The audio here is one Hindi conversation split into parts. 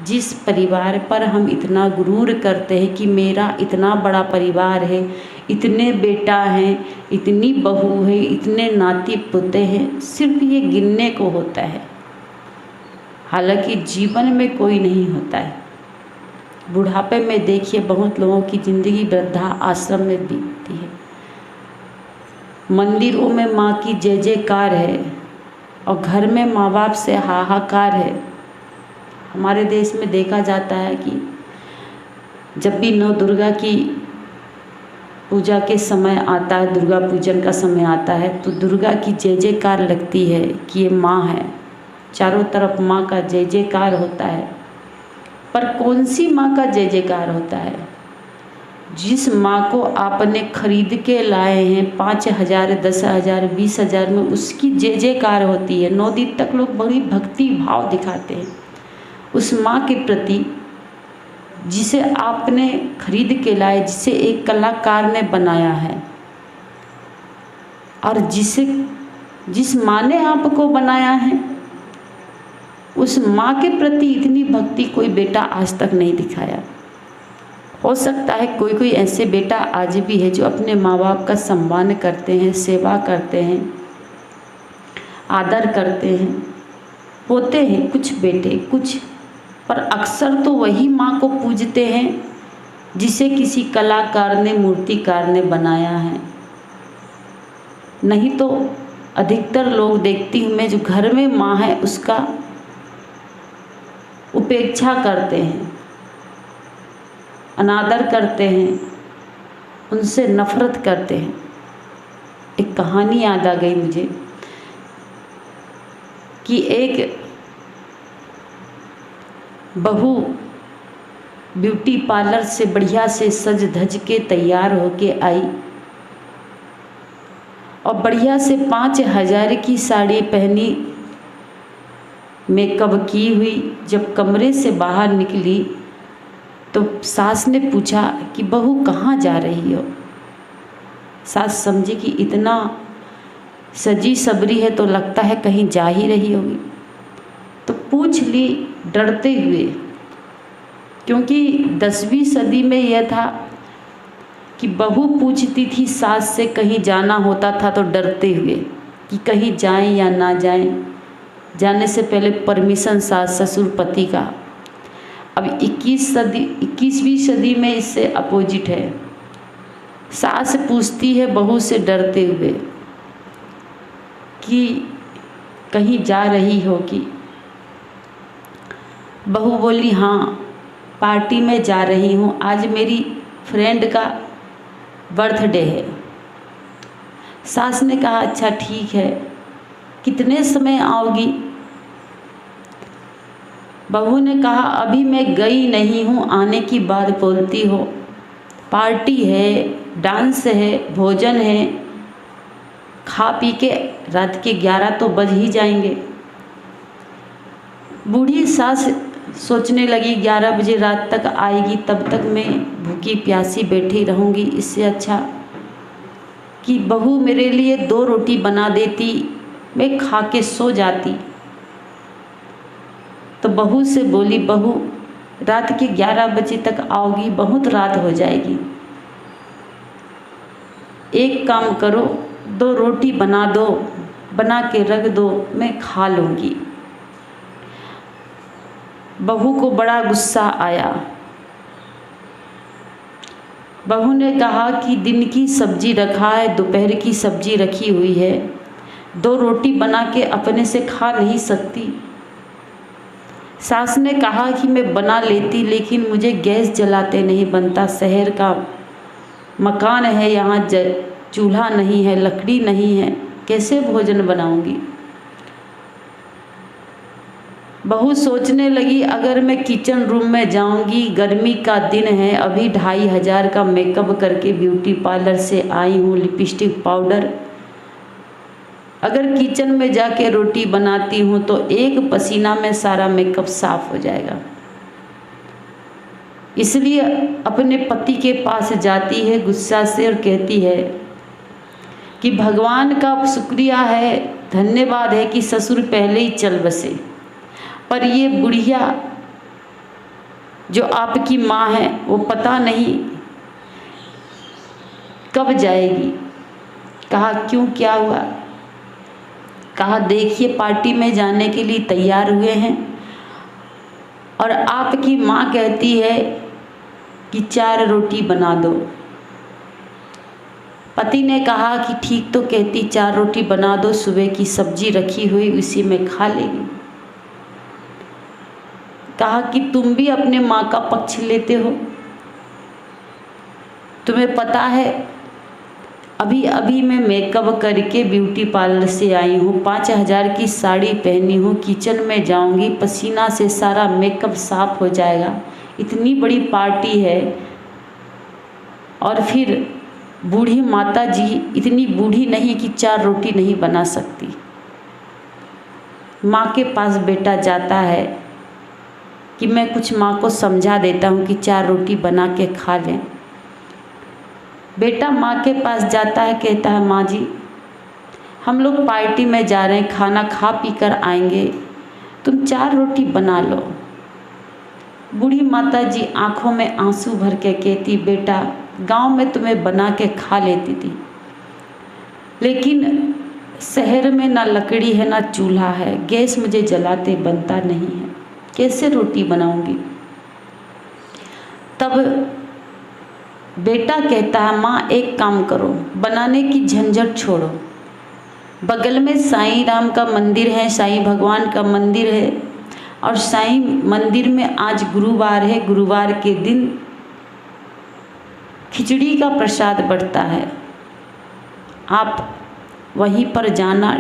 जिस परिवार पर हम इतना गुरूर करते हैं कि मेरा इतना बड़ा परिवार है, इतने बेटा हैं, इतनी बहू है, इतने नाती पोते हैं, सिर्फ ये गिनने को होता है, हालांकि जीवन में कोई नहीं होता है। बुढ़ापे में देखिए बहुत लोगों की ज़िंदगी वृद्धा आश्रम में बीतती है। मंदिरों में माँ की जय जयकार है और घर में माँ बाप से हाहाकार है। हमारे देश में देखा जाता है कि जब भी नौ दुर्गा की पूजा के समय आता है, दुर्गा पूजन का समय आता है, तो दुर्गा की जय जयकार लगती है कि ये माँ है, चारों तरफ माँ का जय जयकार होता है। पर कौन सी माँ का जय जयकार होता है? जिस माँ को आपने खरीद के लाए हैं 5,000, 10,000, 20,000 में, उसकी जय जयकार होती है। 9 दिन तक लोग बड़ी भक्ति भाव दिखाते हैं उस माँ के प्रति जिसे आपने खरीद के लाए, जिसे एक कलाकार ने बनाया है, और जिस माँ ने आपको बनाया है, उस माँ के प्रति इतनी भक्ति कोई बेटा आज तक नहीं दिखाया। हो सकता है कोई कोई ऐसे बेटा आज भी है जो अपने माँ बाप का सम्मान करते हैं, सेवा करते हैं, आदर करते हैं, होते हैं कुछ बेटे कुछ, पर अक्सर तो वही माँ को पूजते हैं जिसे किसी कलाकार ने, मूर्तिकार ने बनाया है। नहीं तो अधिकतर लोग देखती हूँ मैं, जो घर में माँ है उसका उपेक्षा करते हैं, अनादर करते हैं, उनसे नफरत करते हैं। एक कहानी याद आ गई मुझे कि एक बहू ब्यूटी पार्लर से बढ़िया से सज धज के तैयार होके आई और बढ़िया से 5,000 की साड़ी पहनी, मेकअप की हुई। जब कमरे से बाहर निकली तो सास ने पूछा कि बहू कहाँ जा रही हो? सास समझी कि इतना सजी सबरी है तो लगता है कहीं जा ही रही होगी, तो पूछ ली डरते हुए, क्योंकि 10वीं सदी में यह था कि बहू पूछती थी सास से, कहीं जाना होता था तो डरते हुए कि कहीं जाएं या ना जाएं, जाने से पहले परमिशन सास ससुर पति का। अब 21वीं सदी में इससे अपोजिट है। सास पूछती है बहू से डरते हुए कि कहीं जा रही होगी। बहू बोली हाँ, पार्टी में जा रही हूँ, आज मेरी फ्रेंड का बर्थडे है। सास ने कहा अच्छा ठीक है, कितने समय आओगी? बहू ने कहा अभी मैं गई नहीं हूँ, आने की बात बोलती हो, पार्टी है, डांस है, भोजन है, खा पी के रात के 11 तो बज ही जाएंगे। बूढ़ी सास सोचने लगी 11 बजे रात तक आएगी, तब तक मैं भूखी प्यासी बैठी रहूँगी, इससे अच्छा कि बहू मेरे लिए 2 रोटी बना देती, मैं खा के सो जाती। तो बहू से बोली बहू रात के 11 बजे तक आओगी, बहुत रात हो जाएगी, एक काम करो 2 रोटी बना दो, बना के रख दो, मैं खा लूँगी। बहू को बड़ा गुस्सा आया। बहू ने कहा कि दिन की सब्जी रखा है, दोपहर की सब्जी रखी हुई है, 2 रोटी बना के अपने से खा नहीं सकती। सास ने कहा कि मैं बना लेती, लेकिन मुझे गैस जलाते नहीं बनता, शहर का मकान है, यहाँ चूल्हा नहीं है, लकड़ी नहीं है, कैसे भोजन बनाऊंगी? बहू सोचने लगी अगर मैं किचन रूम में जाऊंगी, गर्मी का दिन है, अभी 2,500 का मेकअप करके ब्यूटी पार्लर से आई हूँ, लिपस्टिक पाउडर, अगर किचन में जाके रोटी बनाती हूँ तो एक पसीना में सारा मेकअप साफ हो जाएगा। इसलिए अपने पति के पास जाती है गुस्सा से और कहती है कि भगवान का शुक्रिया है, धन्यवाद है कि ससुर पहले ही चल बसे, पर ये बुढ़िया जो आपकी माँ है वो पता नहीं कब जाएगी। कहा क्यों, क्या हुआ? कहा देखिए पार्टी में जाने के लिए तैयार हुए हैं और आपकी माँ कहती है कि 4 रोटी बना दो। पति ने कहा कि ठीक तो कहती, 4 रोटी बना दो, सुबह की सब्जी रखी हुई उसी में खा लेगी। कहा कि तुम भी अपने माँ का पक्ष लेते हो। तुम्हें पता है अभी अभी मैं मेकअप करके ब्यूटी पार्लर से आई हूँ, 5000 की साड़ी पहनी हूँ, किचन में जाऊँगी, पसीना से सारा मेकअप साफ हो जाएगा, इतनी बड़ी पार्टी है। और फिर बूढ़ी माता जी इतनी बूढ़ी नहीं कि 4 रोटी नहीं बना सकती। माँ के पास बेटा जाता है कि मैं कुछ माँ को समझा देता हूँ कि 4 रोटी बना के खा लें। बेटा माँ के पास जाता है, कहता है माँ जी हम लोग पार्टी में जा रहे हैं, खाना खा पी कर आएंगे, तुम 4 रोटी बना लो। बूढ़ी माता जी आँखों में आंसू भर के कहती, बेटा गांव में तुम्हें बना के खा लेती थी, लेकिन शहर में ना लकड़ी है ना चूल्हा है, गैस मुझे जलाते बनता नहीं है, कैसे रोटी बनाऊंगी। तब बेटा कहता है माँ एक काम करो, बनाने की झंझट छोड़ो, बगल में साईं राम का मंदिर है, साईं भगवान का मंदिर है, और साईं मंदिर में आज गुरुवार है, गुरुवार के दिन खिचड़ी का प्रसाद बढ़ता है, आप वहीं पर जाना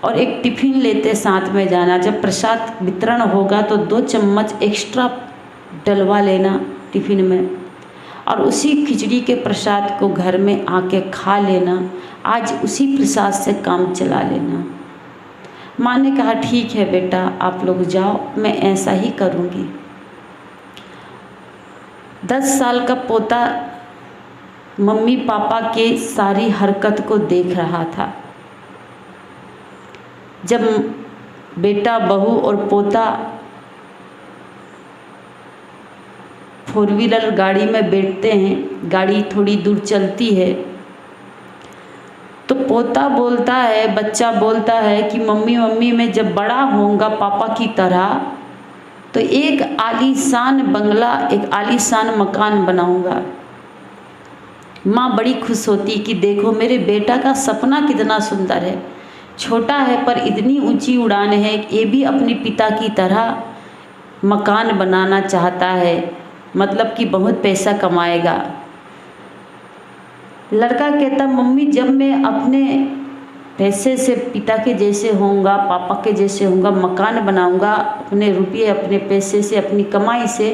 और एक टिफ़िन लेते साथ में जाना। जब प्रसाद वितरण होगा तो 2 चम्मच एक्स्ट्रा डलवा लेना टिफ़िन में और उसी खिचड़ी के प्रसाद को घर में आके खा लेना। आज उसी प्रसाद से काम चला लेना। माँ ने कहा ठीक है बेटा आप लोग जाओ, मैं ऐसा ही करूँगी। 10 साल का पोता मम्मी पापा के सारी हरकत को देख रहा था। जब बेटा बहू और पोता 4 व्हीलर गाड़ी में बैठते हैं, गाड़ी थोड़ी दूर चलती है, तो पोता बोलता है, बच्चा बोलता है कि मम्मी मम्मी मैं जब बड़ा होऊंगा पापा की तरह तो एक आलीशान बंगला, एक आलीशान मकान बनाऊंगा। माँ बड़ी खुश होती कि देखो मेरे बेटा का सपना कितना सुंदर है, छोटा है पर इतनी ऊंची उड़ान है कि ये भी अपने पिता की तरह मकान बनाना चाहता है, मतलब कि बहुत पैसा कमाएगा। लड़का कहता मम्मी जब मैं अपने पैसे से पिता के जैसे होऊंगा, पापा के जैसे होऊंगा, मकान बनाऊंगा अपने रुपये अपने पैसे से, अपनी कमाई से,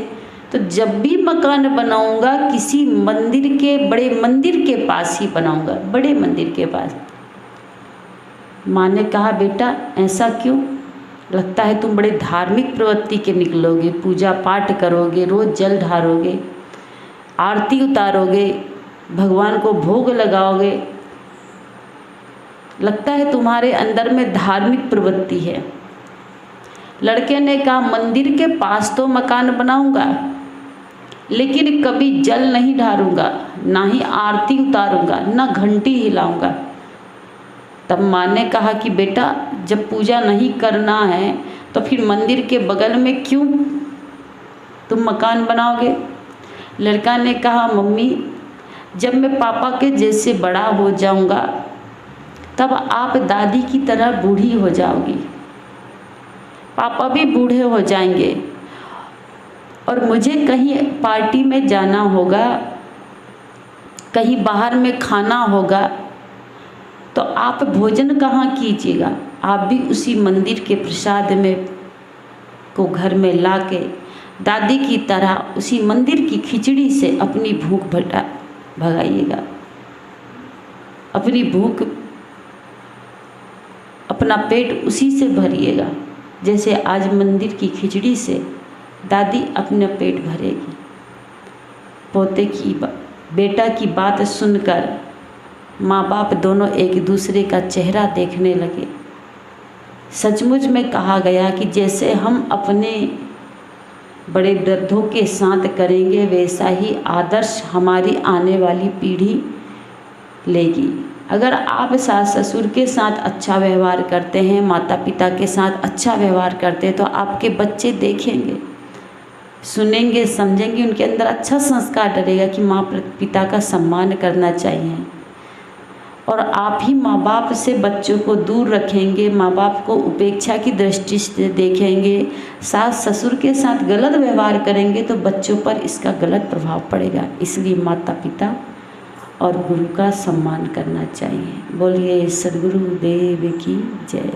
तो जब भी मकान बनाऊंगा किसी मंदिर के, बड़े मंदिर के पास ही बनाऊंगा, बड़े मंदिर के पास। माँ ने कहा बेटा ऐसा क्यों? लगता है तुम बड़े धार्मिक प्रवृत्ति के निकलोगे, पूजा पाठ करोगे, रोज़ जल ढारोगे, आरती उतारोगे, भगवान को भोग लगाओगे, लगता है तुम्हारे अंदर में धार्मिक प्रवृत्ति है। लड़के ने कहा मंदिर के पास तो मकान बनाऊंगा, लेकिन कभी जल नहीं ढारूंगा, ना ही आरती उतारूंगा, ना घंटी हिलाऊंगा। तब माँ ने कहा कि बेटा जब पूजा नहीं करना है तो फिर मंदिर के बगल में क्यों तुम मकान बनाओगे? लड़का ने कहा मम्मी जब मैं पापा के जैसे बड़ा हो जाऊंगा तब आप दादी की तरह बूढ़ी हो जाओगी, पापा भी बूढ़े हो जाएंगे और मुझे कहीं पार्टी में जाना होगा, कहीं बाहर में खाना होगा, तो आप भोजन कहाँ कीजिएगा? आप भी उसी मंदिर के प्रसाद में को घर में लाके दादी की तरह उसी मंदिर की खिचड़ी से अपनी भूख भगाइएगा, अपनी भूख, अपना पेट उसी से भरिएगा जैसे आज मंदिर की खिचड़ी से दादी अपना पेट भरेगी। पोते की बेटा की बात सुनकर माँ बाप दोनों एक दूसरे का चेहरा देखने लगे। सचमुच में कहा गया कि जैसे हम अपने बड़े वृद्धों के साथ करेंगे, वैसा ही आदर्श हमारी आने वाली पीढ़ी लेगी। अगर आप सास ससुर के साथ अच्छा व्यवहार करते हैं, माता पिता के साथ अच्छा व्यवहार करते हैं, तो आपके बच्चे देखेंगे, सुनेंगे, समझेंगे, उनके अंदर अच्छा संस्कार डलेगा कि माँ पिता का सम्मान करना चाहिए। और आप ही माँ बाप से बच्चों को दूर रखेंगे, माँ बाप को उपेक्षा की दृष्टि से देखेंगे, सास ससुर के साथ गलत व्यवहार करेंगे तो बच्चों पर इसका गलत प्रभाव पड़ेगा। इसलिए माता पिता और गुरु का सम्मान करना चाहिए। बोलिए सद्गुरु देव की जय।